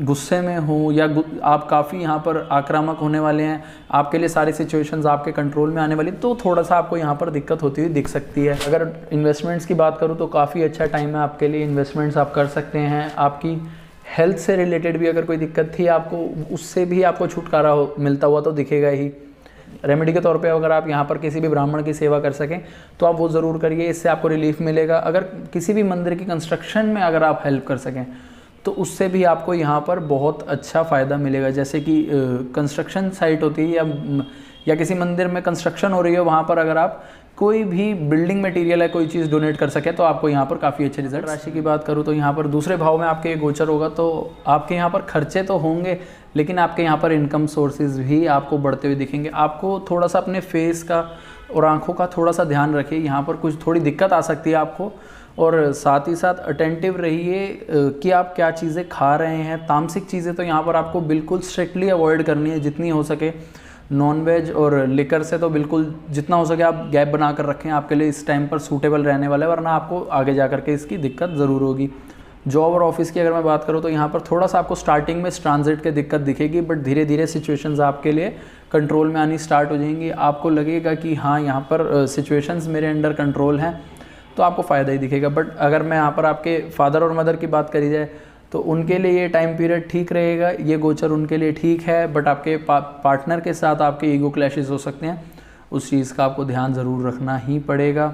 Speaker 1: गुस्से में हो या आप काफ़ी यहाँ पर आक्रामक होने वाले हैं, आपके लिए सारी सिचुएशंस आपके कंट्रोल में आने वाली, तो थोड़ा सा आपको यहाँ पर दिक्कत होती हुई दिख सकती है। अगर इन्वेस्टमेंट्स की बात करूँ तो काफ़ी अच्छा टाइम है आपके लिए, इन्वेस्टमेंट्स आप कर सकते हैं। आपकी हेल्थ से रिलेटेड भी अगर कोई दिक्कत थी आपको, उससे भी आपको छुटकारा मिलता हुआ तो दिखेगा ही। रेमेडी के तौर पे अगर आप यहाँ पर किसी भी ब्राह्मण की सेवा कर सकें तो आप वो ज़रूर करिए, इससे आपको रिलीफ मिलेगा। अगर किसी भी मंदिर की कंस्ट्रक्शन में अगर आप हेल्प कर सकें तो उससे भी आपको यहाँ पर बहुत अच्छा फ़ायदा मिलेगा। जैसे कि कंस्ट्रक्शन साइट होती है या किसी मंदिर में कंस्ट्रक्शन हो रही है, वहाँ पर अगर आप कोई भी बिल्डिंग मटेरियल है, कोई चीज़ डोनेट कर सके तो आपको यहाँ पर काफ़ी अच्छे रिजल्ट। राशि की बात करूँ तो यहाँ पर दूसरे भाव में आपके गोचर होगा, तो आपके यहाँ पर खर्चे तो होंगे लेकिन आपके यहाँ पर इनकम सोर्सेज भी आपको बढ़ते हुए दिखेंगे। आपको थोड़ा सा अपने फेस का और आँखों का थोड़ा सा ध्यान रखिए, यहाँ पर कुछ थोड़ी दिक्कत आ सकती है आपको। और साथ ही साथ अटेंटिव रहिए कि आप क्या चीज़ें खा रहे हैं। तामसिक चीज़ें तो यहाँ पर आपको बिल्कुल स्ट्रिक्टली अवॉइड करनी है जितनी हो सके। नॉनवेज और लिकर से तो बिल्कुल जितना हो सके आप गैप बना कर रखें, आपके लिए इस टाइम पर सूटेबल रहने वाला है, वरना आपको आगे जा कर के इसकी दिक्कत ज़रूर होगी। जॉब और ऑफिस की अगर मैं बात करूँ तो यहाँ पर थोड़ा सा आपको स्टार्टिंग में ट्रांजिट की दिक्कत दिखेगी, बट धीरे धीरे सिचुएशंस आपके लिए कंट्रोल में आनी स्टार्ट हो जाएंगी। आपको लगेगा कि हाँ यहाँ पर सिचुएशंस मेरे अंडर कंट्रोल हैं, तो आपको फ़ायदा ही दिखेगा। बट अगर मैं यहाँ पर आपके फादर और मदर की बात करी जाए तो उनके लिए ये टाइम पीरियड ठीक रहेगा, ये गोचर उनके लिए ठीक है। बट आपके पार्टनर के साथ आपके ईगो क्लैशेस हो सकते हैं, उस चीज़ का आपको ध्यान ज़रूर रखना ही पड़ेगा।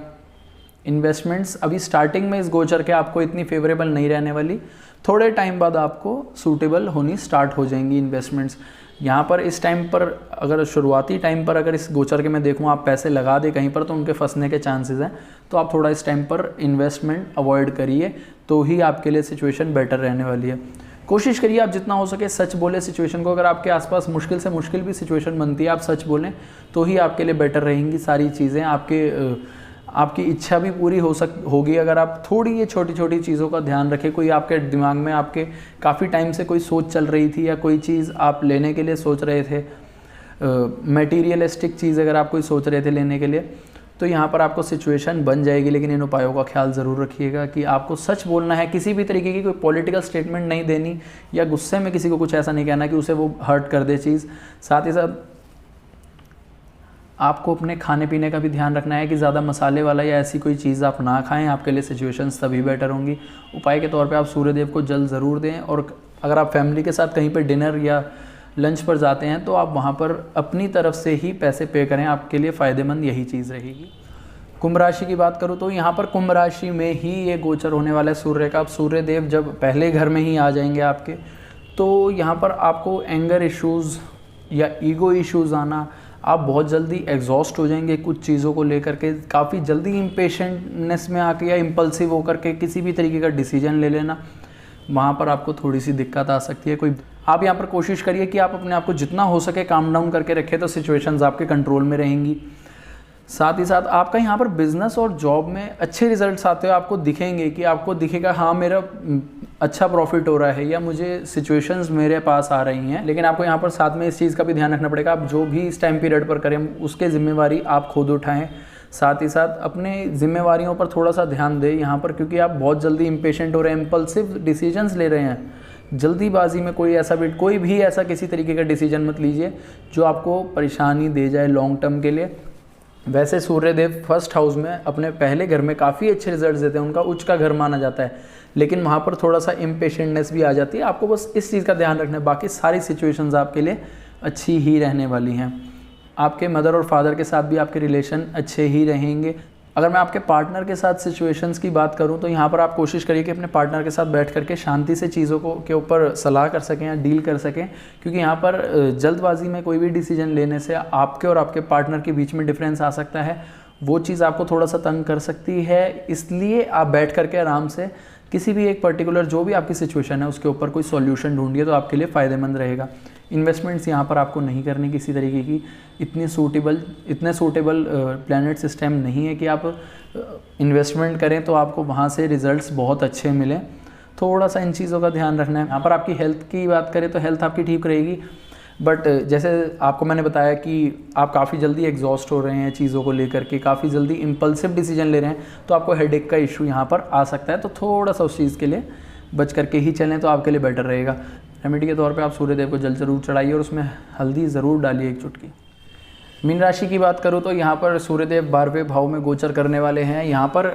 Speaker 1: इन्वेस्टमेंट्स अभी स्टार्टिंग में इस गोचर के आपको इतनी फेवरेबल नहीं रहने वाली, थोड़े टाइम बाद आपको सूटेबल होनी स्टार्ट हो जाएंगी इन्वेस्टमेंट्स। यहाँ पर इस टाइम पर अगर शुरुआती टाइम पर अगर इस गोचर के मैं देखूँ आप पैसे लगा दे कहीं पर तो उनके फंसने के चांसेस हैं, तो आप थोड़ा इस टाइम पर इन्वेस्टमेंट अवॉइड करिए, तो ही आपके लिए सिचुएशन बेटर रहने वाली है। कोशिश करिए आप जितना हो सके सच बोले सिचुएशन को। अगर आपके आसपास मुश्किल से मुश्किल भी सिचुएशन बनती है, आप सच बोलें तो ही आपके लिए बेटर रहेंगी सारी चीज़ें। आपकी इच्छा भी पूरी होगी अगर आप थोड़ी ये छोटी छोटी चीज़ों का ध्यान रखें। कोई आपके दिमाग में आपके काफ़ी टाइम से कोई सोच चल रही थी या कोई चीज़ आप लेने के लिए सोच रहे थे, मटेरियलिस्टिक चीज़ अगर आप कोई सोच रहे थे लेने के लिए, तो यहाँ पर आपको सिचुएशन बन जाएगी। लेकिन इन उपायों का ख्याल ज़रूर रखिएगा कि आपको सच बोलना है, किसी भी तरीके की कोई पॉलिटिकल स्टेटमेंट नहीं देनी या गुस्से में किसी को कुछ ऐसा नहीं कहना कि उसे वो हर्ट कर दे चीज़। साथ ही साथ आपको अपने खाने पीने का भी ध्यान रखना है कि ज़्यादा मसाले वाला या ऐसी कोई चीज़ आप ना खाएं, आपके लिए सिचुएशंस तभी बेटर होंगी। उपाय के तौर पे आप सूर्यदेव को जल ज़रूर दें, और अगर आप फैमिली के साथ कहीं पे डिनर या लंच पर जाते हैं तो आप वहाँ पर अपनी तरफ से ही पैसे पे करें, आपके लिए फ़ायदेमंद यही चीज़ रहेगी। कुंभ राशि की बात करूँ तो यहाँ पर कुंभ राशि में ही ये गोचर होने वाला है सूर्य का। अब सूर्यदेव जब पहले घर में ही आ जाएंगे आपके, तो यहाँ पर आपको एंगर इश्यूज़ या ईगो इश्यूज़ आना, आप बहुत जल्दी एग्जॉस्ट हो जाएंगे कुछ चीज़ों को लेकर के, काफ़ी जल्दी इम्पेशेंटनेस में आके या इम्पल्सिव होकर के किसी भी तरीके का डिसीजन ले लेना, वहाँ पर आपको थोड़ी सी दिक्कत आ सकती है। आप यहाँ पर कोशिश करिए कि आप अपने आप को जितना हो सके काम डाउन करके रखें, तो सिचुएशंस आपके कंट्रोल में रहेंगी। साथ ही साथ आपका यहाँ पर बिजनेस और जॉब में अच्छे रिजल्ट्स आते हुए आपको दिखेंगे कि आपको दिखेगा हाँ मेरा अच्छा प्रॉफिट हो रहा है या मुझे सिचुएशंस मेरे पास आ रही हैं। लेकिन आपको यहाँ पर साथ में इस चीज़ का भी ध्यान रखना पड़ेगा, आप जो भी इस टाइम पीरियड पर करें उसके जिम्मेवारी आप खुद उठाएं। साथ ही साथ अपने जिम्मेवारियों पर थोड़ा सा ध्यान दें यहाँ पर, क्योंकि आप बहुत जल्दी इम्पेशेंट हो रहे हैं, इम्पल्सिव डिसीजंस ले रहे हैं। जल्दीबाजी में कोई भी ऐसा किसी तरीके का डिसीजन मत लीजिए जो आपको परेशानी दे जाए लॉन्ग टर्म के लिए। वैसे सूर्यदेव फर्स्ट हाउस में अपने पहले घर में काफ़ी अच्छे रिजल्ट्स देते हैं, उनका उच्च का घर माना जाता है, लेकिन वहाँ पर थोड़ा सा इम्पेशेंटनेस भी आ जाती है। आपको बस इस चीज़ का ध्यान रखना है, बाकी सारी सिचुएशंस आपके लिए अच्छी ही रहने वाली हैं। आपके मदर और फादर के साथ भी आपके रिलेशन अच्छे ही रहेंगे। अगर मैं आपके पार्टनर के साथ सिचुएशंस की बात करूं तो यहाँ पर आप कोशिश करिए कि अपने पार्टनर के साथ बैठ करके शांति से चीज़ों को के ऊपर सलाह कर सकें या डील कर सकें, क्योंकि यहाँ पर जल्दबाजी में कोई भी डिसीजन लेने से आपके और आपके पार्टनर के बीच में डिफरेंस आ सकता है, वो चीज़ आपको थोड़ा सा तंग कर सकती है। इसलिए आप बैठ करके आराम से किसी भी एक पर्टिकुलर जो भी आपकी सिचुएशन है उसके ऊपर कोई सॉल्यूशन ढूंढिए, तो आपके लिए फ़ायदेमंद रहेगा। इन्वेस्टमेंट्स यहाँ पर आपको नहीं करनी किसी तरीके की, इतने सूटेबल प्लैनेट सिस्टम नहीं है कि आप इन्वेस्टमेंट करें तो आपको वहाँ से रिजल्ट्स बहुत अच्छे मिलें। थोड़ा सा इन चीज़ों का ध्यान रखना है। यहाँ पर आपकी हेल्थ की बात करें तो हेल्थ आपकी ठीक रहेगी, बट जैसे आपको मैंने बताया कि आप काफ़ी जल्दी एग्जॉस्ट हो रहे हैं चीज़ों को लेकर के, काफ़ी जल्दी इम्पल्सिव डिसीजन ले रहे हैं, तो आपको हेडेक का इशू यहाँ पर आ सकता है। तो थोड़ा सा उस चीज़ के लिए बच करके ही चलें तो आपके लिए बेटर रहेगा। रेमेडी के तौर पे आप सूर्यदेव को जल ज़रूर चढ़ाइए और उसमें हल्दी ज़रूर डालिए 1 चुटकी। मीन राशि की बात करूँ तो यहाँ पर सूर्यदेव 12वें भाव में गोचर करने वाले हैं। यहाँ पर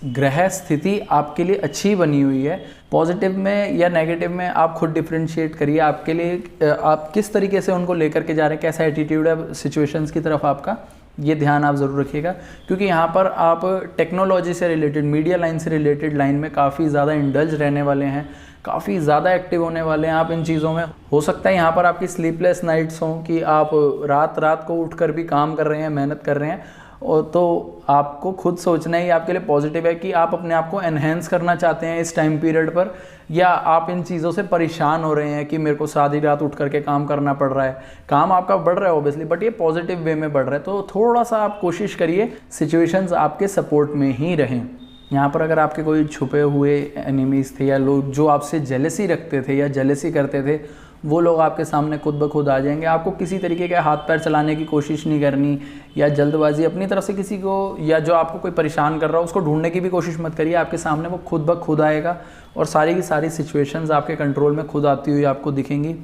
Speaker 1: ग्रह स्थिति आपके लिए अच्छी बनी हुई है। पॉजिटिव में या नेगेटिव में आप खुद डिफ्रेंशिएट करिए, आपके लिए आप किस तरीके से उनको लेकर के जा रहे हैं, कैसा एटीट्यूड है सिचुएशंस की तरफ आपका, ये ध्यान आप ज़रूर रखिएगा। क्योंकि यहाँ पर आप टेक्नोलॉजी से रिलेटेड, मीडिया लाइन से रिलेटेड लाइन में काफ़ी ज़्यादा इंडल्ज रहने वाले हैं, काफ़ी ज़्यादा एक्टिव होने वाले हैं आप इन चीज़ों में। हो सकता है यहाँ पर आपकी स्लीपलेस नाइट्स हों कि आप रात को उठकर भी काम कर रहे हैं, मेहनत कर रहे हैं, और तो आपको खुद सोचना ही आपके लिए पॉजिटिव है कि आप अपने आप को एनहेंस करना चाहते हैं इस टाइम पीरियड पर, या आप इन चीज़ों से परेशान हो रहे हैं कि मेरे को सारी रात उठ करके काम करना पड़ रहा है। काम आपका बढ़ रहा है ऑब्वियसली, बट ये पॉजिटिव वे में बढ़ रहा है, तो थोड़ा सा आप कोशिश करिए सिचुएशंस आपके सपोर्ट में ही रहें। यहाँ पर अगर आपके कोई छुपे हुए एनिमीज़ थे या लोग जो आपसे जेलसी रखते थे या जेलसी करते थे, वो लोग आपके सामने खुद ब खुद आ जाएंगे। आपको किसी तरीके के हाथ पैर चलाने की कोशिश नहीं करनी या जल्दबाजी अपनी तरफ से किसी को, या जो आपको कोई परेशान कर रहा हो उसको ढूंढने की भी कोशिश मत करिए। आपके सामने वो खुद ब खुद आएगा और सारी की सारी सिचुएशंस आपके कंट्रोल में खुद आती हुई आपको दिखेंगी।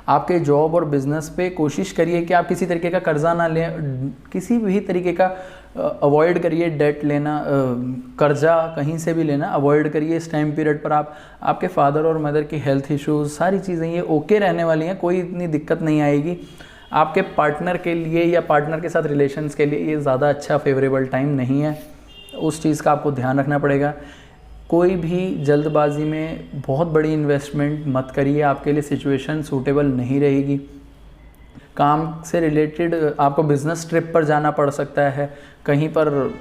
Speaker 1: आपके जॉब और बिज़नेस पे कोशिश करिए कि आप किसी तरीके का कर्जा ना लें, किसी भी तरीके का अवॉइड करिए डेट लेना, कर्जा कहीं से भी लेना अवॉइड करिए इस टाइम पीरियड पर। आपके फादर और मदर की हेल्थ इश्यूज़ सारी चीज़ें ये ओके रहने वाली हैं, कोई इतनी दिक्कत नहीं आएगी। आपके पार्टनर के लिए या पार्टनर के साथ रिलेशंस के लिए ये ज़्यादा अच्छा फेवरेबल टाइम नहीं है, उस चीज़ का आपको ध्यान रखना पड़ेगा। कोई भी जल्दबाजी में बहुत बड़ी इन्वेस्टमेंट मत करिए, आपके लिए सिचुएशन सूटेबल नहीं रहेगी। काम से रिलेटेड आपको बिज़नेस ट्रिप पर जाना पड़ सकता है, कहीं पर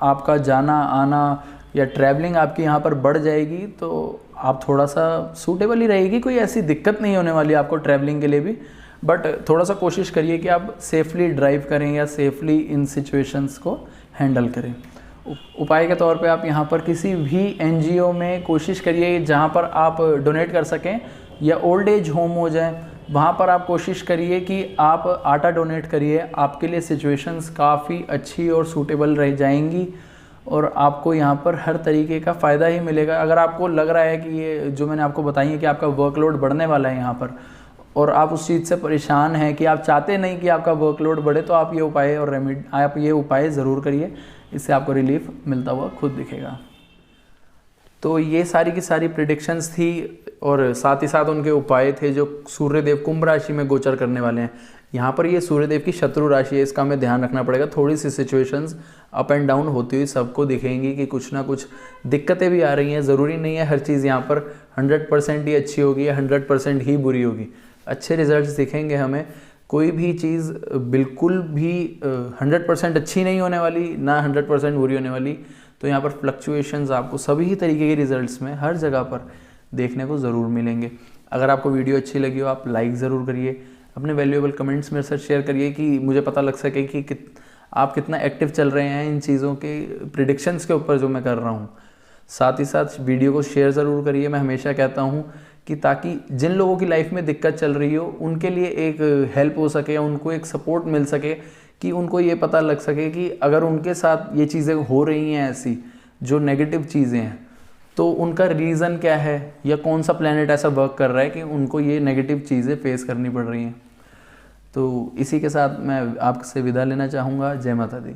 Speaker 1: आपका जाना आना या ट्रैवलिंग आपकी यहाँ पर बढ़ जाएगी, तो आप थोड़ा सा सूटेबल ही रहेगी, कोई ऐसी दिक्कत नहीं होने वाली आपको ट्रैवलिंग के लिए भी। बट थोड़ा सा कोशिश करिए कि आप सेफली ड्राइव करें या सेफली इन सिचुएशंस को हैंडल करें। उपाय के तौर पे आप यहाँ पर किसी भी एनजीओ में कोशिश करिए जहाँ पर आप डोनेट कर सकें, या ओल्ड एज होम हो जाए वहाँ पर आप कोशिश करिए कि आप आटा डोनेट करिए। आपके लिए सिचुएशंस काफ़ी अच्छी और सूटेबल रह जाएंगी और आपको यहाँ पर हर तरीके का फ़ायदा ही मिलेगा। अगर आपको लग रहा है कि ये जो मैंने आपको बताई है कि आपका वर्कलोड बढ़ने वाला है यहाँ पर, और आप उस चीज़ से परेशान हैं कि आप चाहते नहीं कि आपका वर्कलोड बढ़े, तो आप ये उपाय ज़रूर करिए, इससे आपको रिलीफ मिलता हुआ खुद दिखेगा। तो ये सारी की सारी प्रिडिक्शंस थी और साथ ही साथ उनके उपाय थे जो सूर्यदेव कुंभ राशि में गोचर करने वाले हैं। यहाँ पर ये सूर्यदेव की शत्रु राशि है, इसका हमें ध्यान रखना पड़ेगा। थोड़ी सी सिचुएशंस अप एंड डाउन होती हुई सबको दिखेंगी कि कुछ ना कुछ दिक्कतें भी आ रही हैं। ज़रूरी नहीं है हर चीज़ यहाँ पर 100% ही अच्छी होगी या 100% ही बुरी होगी। अच्छे रिजल्ट्स दिखेंगे हमें, कोई भी चीज़ बिल्कुल भी 100% अच्छी नहीं होने वाली, ना 100% बुरी होने वाली। तो यहाँ पर फ्लक्चुएशंस आपको सभी तरीके के रिजल्ट्स में हर जगह पर देखने को ज़रूर मिलेंगे। अगर आपको वीडियो अच्छी लगी हो आप लाइक ज़रूर करिए, अपने वैल्यूएबल कमेंट्स मेरे साथ शेयर करिए कि मुझे पता लग सके कि आप कितना एक्टिव चल रहे हैं इन चीज़ों के प्रिडिक्शंस के ऊपर जो मैं कर रहा हूँ। साथ ही साथ वीडियो को शेयर ज़रूर करिए। मैं हमेशा कहता हूँ कि ताकि जिन लोगों की लाइफ में दिक्कत चल रही हो उनके लिए एक हेल्प हो सके, उनको एक सपोर्ट मिल सके, कि उनको ये पता लग सके कि अगर उनके साथ ये चीज़ें हो रही हैं ऐसी जो नेगेटिव चीज़ें हैं, तो उनका रीज़न क्या है या कौन सा प्लैनेट ऐसा वर्क कर रहा है कि उनको ये नेगेटिव चीज़ें फेस करनी पड़ रही हैं। तो इसी के साथ मैं आपसे विदा लेना चाहूँगा। जय माता दी।